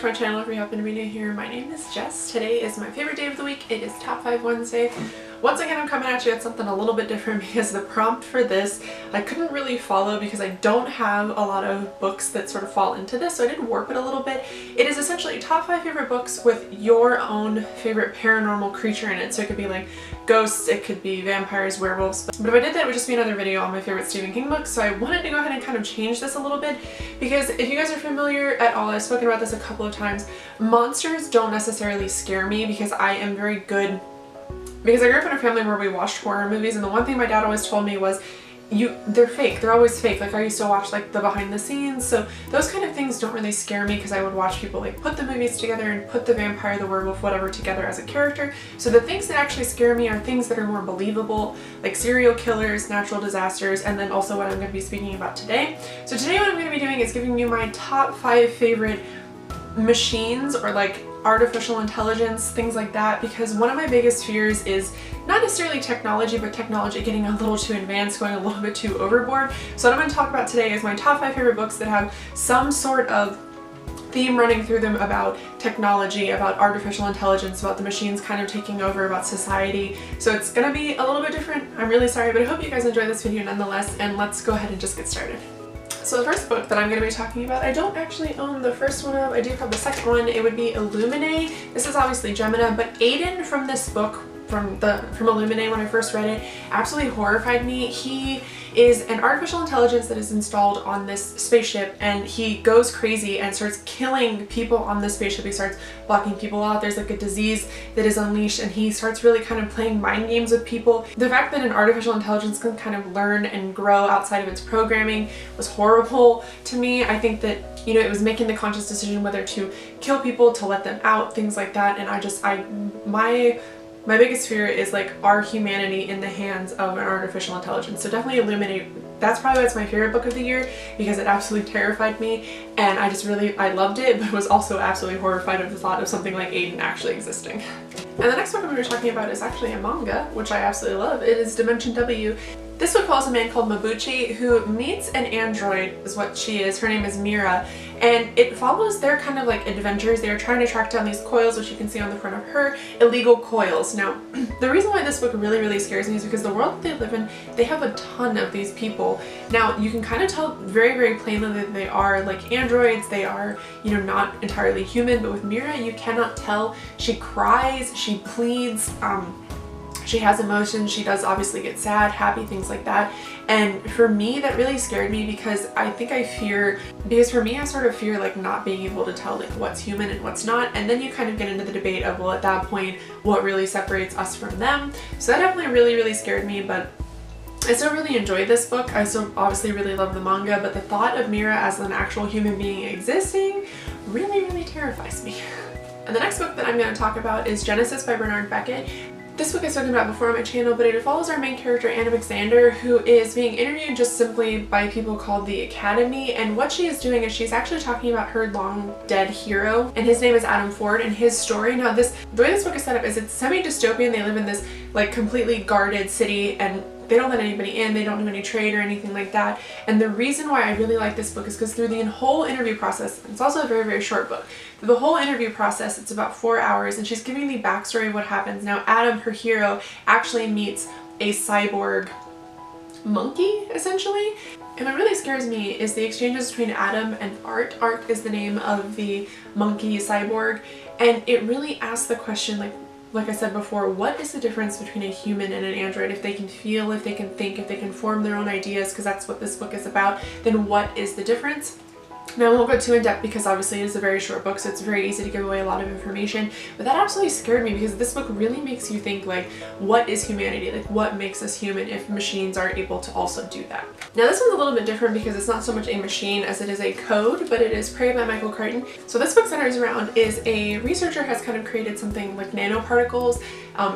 to my channel if you happen to be new here. My name is Jess. Today is my favorite day of the week. It is Top 5 Wednesday. Once again, I'm coming at you at something a little bit different because the prompt for this I couldn't really follow because I don't have a lot of books that sort of fall into this, so I did warp it a little bit. It is essentially top 5 favorite books with your own favorite paranormal creature in it. So it could be like ghosts, it could be vampires, werewolves. But if I did that, it would just be another video on my favorite Stephen King books. So I wanted to go ahead and kind of change this a little bit because if you guys are familiar at all, I've spoken about this a couple of times, monsters don't necessarily scare me because I am very good. Because I grew up in a family where we watched horror movies, and the one thing my dad always told me was, they're fake. They're always fake. Like I used to watch like the behind the scenes, so those kind of things don't really scare me because I would watch people like put the movies together and put the vampire, the werewolf, whatever together as a character. So the things that actually scare me are things that are more believable, like serial killers, natural disasters, and then also what I'm going to be speaking about today. So today what I'm going to be doing is giving you my top 5 favorite machines or like artificial intelligence, things like that, because one of my biggest fears is not necessarily technology, but technology getting a little too advanced, going a little bit too overboard. So what I'm going to talk about today is my top 5 favorite books that have some sort of theme running through them about technology, about artificial intelligence, about the machines kind of taking over, about society. So it's going to be a little bit different. I'm really sorry, but I hope you guys enjoy this video nonetheless, and let's go ahead and just get started. So the first book that I'm going to be talking about, I don't actually own the first one of, I do have the second one. It would be Illuminate. This is obviously Gemina, but Aiden from this book, from Illuminate, when I first read it, absolutely horrified me. He is an artificial intelligence that is installed on this spaceship, and he goes crazy and starts killing people on the spaceship. He starts blocking people out. There's like a disease that is unleashed, and he starts really kind of playing mind games with people. The fact that an artificial intelligence can kind of learn and grow outside of its programming was horrible to me. I think that, you know, it was making the conscious decision whether to kill people, to let them out, things like that, and my biggest fear is like our humanity in the hands of an artificial intelligence. So definitely Illuminate. That's probably why it's my favorite book of the year, because it absolutely terrified me, and I loved it, but was also absolutely horrified of the thought of something like Aiden actually existing. And the next book I'm going to be talking about is actually a manga, which I absolutely love. It is Dimension W. This book follows a man called Mabuchi who meets an android, is what she is. Her name is Mira, and it follows their kind of like adventures. They are trying to track down these coils, which you can see on the front of her, illegal coils. Now, the reason why this book really scares me is because the world that they live in, they have a ton of these people. Now, you can kind of tell very plainly that they are like androids. They are, you know, not entirely human, but with Mira, you cannot tell. She cries, she pleads, she has emotions, she does obviously get sad, happy, things like that. And for me, that really scared me because for me, I sort of fear like not being able to tell like what's human and what's not. And then you kind of get into the debate of, well, at that point, what really separates us from them? So that definitely really scared me, but I still really enjoyed this book. I still obviously really love the manga, but the thought of Mira as an actual human being existing really terrifies me. And the next book that I'm going to talk about is Genesis by Bernard Beckett. This book I've spoken about before on my channel, but it follows our main character, Alexander, who is being interviewed just simply by people called the Academy, and what she is doing is she's actually talking about her long dead hero, and his name is Adam Ford, and his story. Now the way this book is set up is it's semi-dystopian. They live in this like completely guarded city, and they don't let anybody in, they don't do any trade or anything like that. And the reason why I really like this book is because through the whole interview process, it's also a very short book, through the whole interview process, it's about 4 hours, and she's giving the backstory of what happens. Now Adam, her hero, actually meets a cyborg monkey, essentially. And what really scares me is the exchanges between Adam and Art. Art is the name of the monkey cyborg, and it really asks the question, like I said before, what is the difference between a human and an android? If they can feel, if they can think, if they can form their own ideas, because that's what this book is about, then what is the difference? Now, I won't go too in depth because obviously it is a very short book, so it's very easy to give away a lot of information, but that absolutely scared me because this book really makes you think, like, what is humanity? Like, what makes us human if machines are able to also do that? Now, this one's a little bit different because it's not so much a machine as it is a code, but it is Prey by Michael Crichton. So this book centers around is a researcher has kind of created something like nanoparticles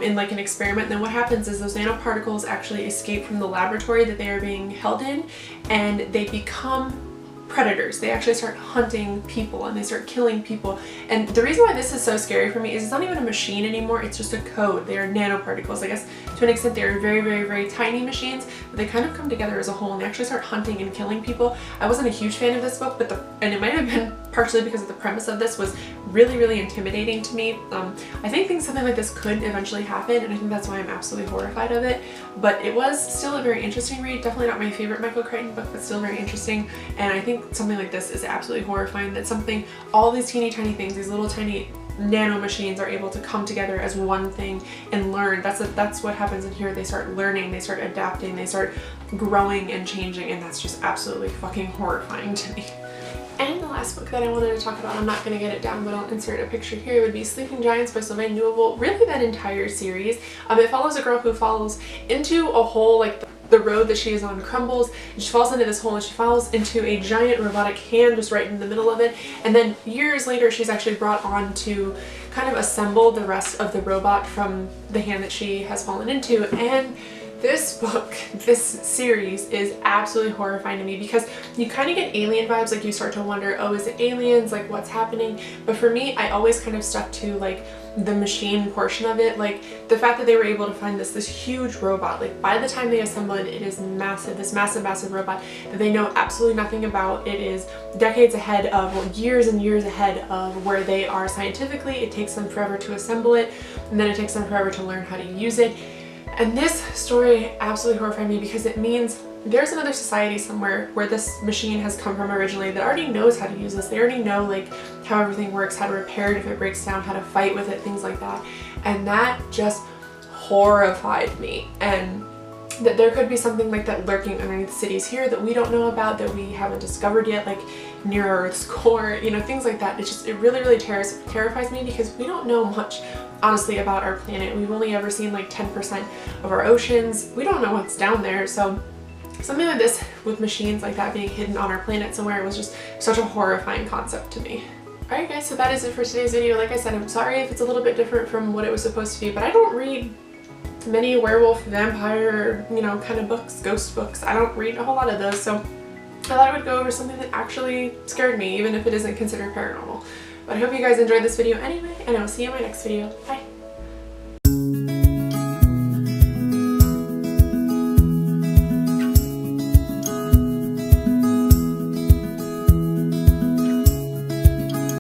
in like an experiment. And then what happens is those nanoparticles actually escape from the laboratory that they are being held in, and they become predators. They actually start hunting people and they start killing people. And the reason why this is so scary for me is it's not even a machine anymore, it's just a code. They are nanoparticles. I guess to an extent they are very tiny machines, but they kind of come together as a whole and they actually start hunting and killing people. I wasn't a huge fan of this book, and it might have been partially because of the premise of this was really intimidating to me. I think something like this could eventually happen, and I think that's why I'm absolutely horrified of it. But it was still a very interesting read. Definitely not my favorite Michael Crichton book, but still very interesting. And I think something like this is absolutely horrifying, that something, all these teeny tiny things, these little tiny nano machines are able to come together as one thing and learn. That's what happens in here. They start learning, they start adapting, they start growing and changing, and that's just absolutely fucking horrifying to me. And the last book that I wanted to talk about, I'm not going to get it down, but I'll insert a picture here, would be Sleeping Giants by Sylvain Newell. Really that entire series. It follows a girl who falls into a hole, like the road that she is on crumbles, and she falls into this hole and she falls into a giant robotic hand just right in the middle of it. And then years later she's actually brought on to kind of assemble the rest of the robot from the hand that she has fallen into. And this book, this series is absolutely horrifying to me because you kind of get alien vibes, like you start to wonder, oh, is it aliens, like what's happening? But for me, I always kind of stuck to like the machine portion of it, like the fact that they were able to find this huge robot. Like by the time they assemble it, it is massive, this massive robot that they know absolutely nothing about. It is decades ahead of, well, years and years ahead of where they are scientifically. It takes them forever to assemble it, and then it takes them forever to learn how to use it. And this story absolutely horrified me because it means there's another society somewhere where this machine has come from originally that already knows how to use this. They already know like how everything works, how to repair it if it breaks down, how to fight with it, things like that. And that just horrified me. And that there could be something like that lurking underneath cities here that we don't know about, that we haven't discovered yet, like near Earth's core, you know, things like that. It really terrifies me because we don't know much, honestly, about our planet. We've only ever seen like 10% of our oceans. We don't know what's down there, so something like this with machines like that being hidden on our planet somewhere was just such a horrifying concept to me. Alright guys, so that is it for today's video. Like I said, I'm sorry if it's a little bit different from what it was supposed to be, but I don't read many werewolf, vampire, you know, kind of books, ghost books. I don't read a whole lot of those, so I thought I would go over something that actually scared me, even if it isn't considered paranormal. But I hope you guys enjoyed this video anyway, and I will see you in my next video. Bye!